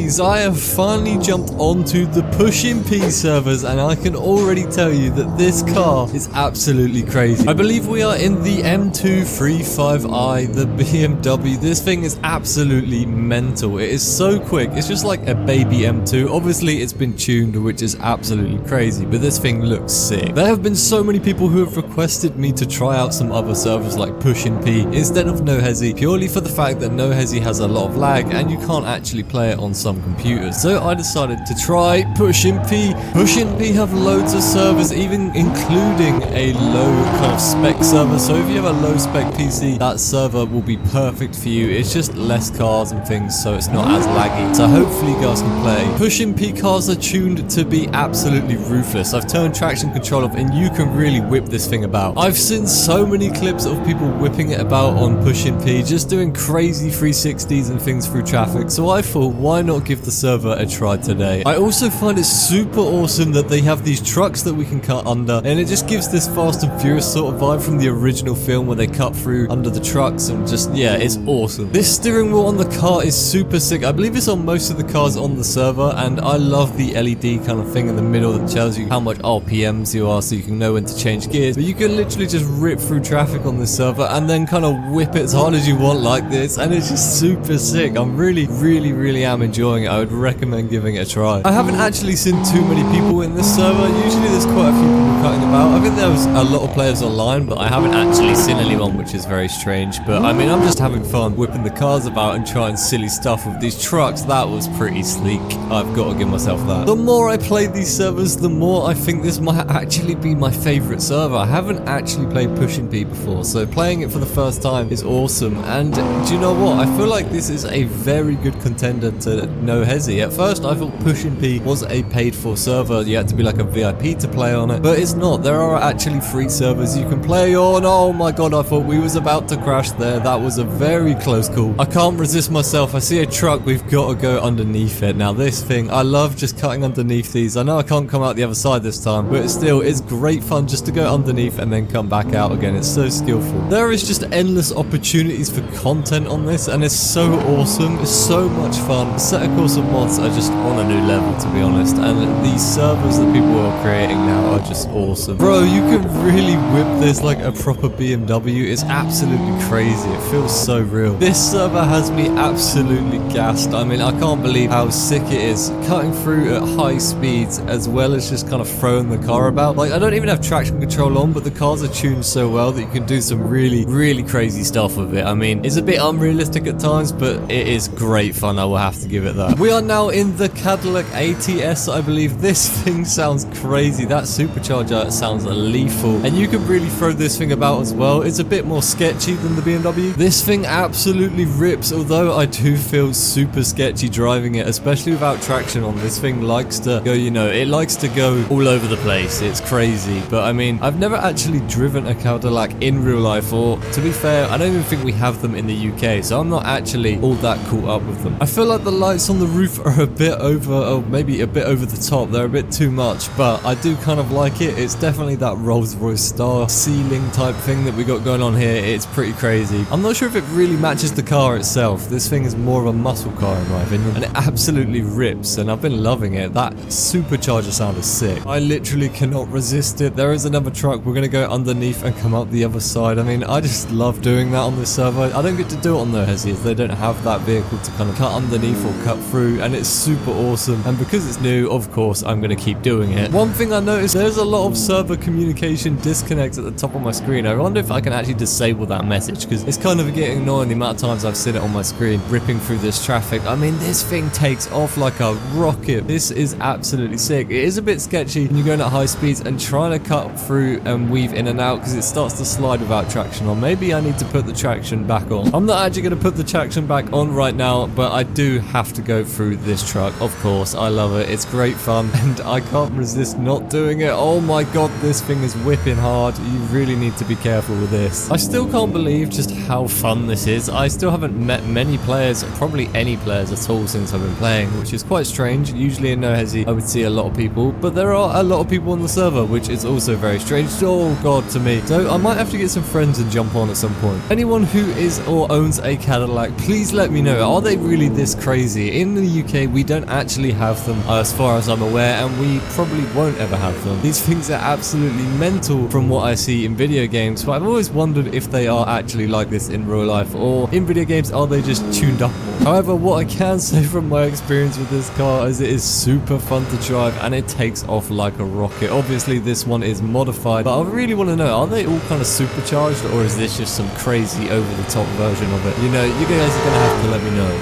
boys, I have finally jumped onto the Pushin P servers and I can already tell you that this car is absolutely crazy. I believe we are in the M235i, the BMW. This thing is absolutely mental. It is so quick. It's just like a baby M2. Obviously, it's been tuned, which is absolutely crazy, but this thing looks sick. There have been so many people who have requested me to try out some other servers like Pushin P instead of NoHesi, purely for the fact that NoHesi has a lot of lag and you can't actually play it on some computers. So I decided to try Pushin P. Pushin P have loads of servers, even including a low kind of spec server. So if you have a low spec PC, that server will be perfect for you. It's just less cars and things, so it's not as laggy. So hopefully you guys can play. Pushin P cars are tuned to be absolutely ruthless. I've turned traction control off and you can really whip this thing about. I've seen so many clips of people whipping it about on Pushin P, just doing crazy 360s and things through traffic. So I thought, why not give the server a try today? I also find it super awesome that they have these trucks that we can cut under, and it just gives this Fast and Furious sort of vibe from the original film where they cut through under the trucks, and just, yeah, it's awesome. This steering wheel on the car is super sick. I believe it's on most of the cars on the server, and I love the LED kind of thing in the middle that tells you how much RPMs you are, so you can know when to change gears. But you can literally just rip through traffic on this server and then kind of whip it as hard as you want like this, and it's just super sick. I'm really am enjoying it. I would recommend giving it a try. I haven't actually seen too many people in this server. Usually there's quite a few people cutting about. I think there was a lot of players online, but I haven't actually seen anyone, which is very strange. But I mean, I'm just having fun whipping the cars about and trying silly stuff with these trucks. That was pretty sleek. I've got to give myself that. The more I play these servers, the more I think this might actually be my favorite server. I haven't actually played Pushin P before, so playing it for the first time is awesome. And do you know what? I feel like this is a very good contender to NoHesi. At first, I thought Pushin P was a paid-for server. You had to be like a VIP to play on it, but it's not. There are actually free servers you can play on. Oh my god, I thought we was about to crash there. That was a very close call. I can't resist myself. I see a truck. We've got to go underneath it. Now, this thing, I love just cutting underneath these. I know I can't come out the other side this time, but still, it's great fun just to go underneath and then come back out again. It's so skillful. There is just endless opportunities for content on this, and it's so awesome. It's so much fun. Assetto Corsa mods are just on a new level, to be honest, and these servers that people are creating now are just awesome. Bro, you can really whip this like a proper BMW. It's absolutely crazy. It feels so real. This server has me absolutely gassed. I mean, I can't believe how sick it is cutting through at high speeds as well as just kind of throwing the car about. Like, I don't even have traction control on, but the cars are tuned so well that you can do some really crazy stuff with it. I mean, it's a bit unrealistic at times, but it is great fun. I will have to give it that. We are now in the Cadillac ATS, I believe. This thing sounds crazy. That supercharger sounds lethal, and you can really throw this thing about as well. It's a bit more sketchy than the BMW. This thing absolutely rips, although I do feel super sketchy driving it, especially without traction on. This thing likes to go, you know, it likes to go all over the place. It's crazy, but I mean, I've never actually driven a Cadillac in real life, or to be fair, I don't even think we have them in the UK, so I'm not actually all that caught up with them. I feel like the lights on the roof are a bit over, or maybe a bit over the top. They're a bit too much, but I do kind of like it. It's definitely that Rolls-Royce star ceiling type thing that we got going on here. It's pretty crazy. I'm not sure if it really matches the car itself. This thing is more of a muscle car in my opinion, and it absolutely rips, and I've been loving it. That supercharger sound is sick. I literally cannot resist it. There is another truck. We're gonna go underneath and come out the other side. I mean, I just love doing that on this server. I don't get to do it on NoHesi as they don't have that vehicle to kind of cut underneath or cut through, and it's super awesome. And because it's new, of course, I'm gonna keep doing it. One thing I noticed, there's a lot of server communication disconnects at the top of my screen. I wonder if I can actually disable that message, because it's kind of getting annoying the amount of times I've seen it on my screen ripping through this traffic. I mean, this thing takes off like a rocket. This is absolutely sick. It is a bit sketchy when you're going at high speeds and trying to cut through and weave in and out, because it starts to slide without traction on. Maybe I need to put the traction back on. I'm not actually going to put the traction back on right now, but I do have to go through this truck. Of course, I love it. It's great fun, and I can't resist not doing it. Oh my god, this thing is whipping hard. You really need to be careful with this. I still can't believe just how fun this is. I still haven't met many players, probably any players at all, since I've been playing, which is quite strange. Usually in NoHesi, I would see a lot of people, but there are a lot of people on the server, which is also very strange. Oh god, to me. So I might have to get some friends and jump on at some point. Anyone who is or owns a Cadillac, please let me know. Are they really this crazy? in the UK, we don't actually have them as far as I'm aware, and we probably won't ever have them. These things are absolutely mental from what I see in video games, but I've always wondered if they are actually like this in real life, or in video games are they just tuned up more. However, what I can say from my experience with this car is it is super fun to drive and it takes off like a rocket. Obviously this one is modified, but I really want to know, are they all kind of supercharged, or is this just some crazy over the top version of it? You know, you guys are going to have to let me know.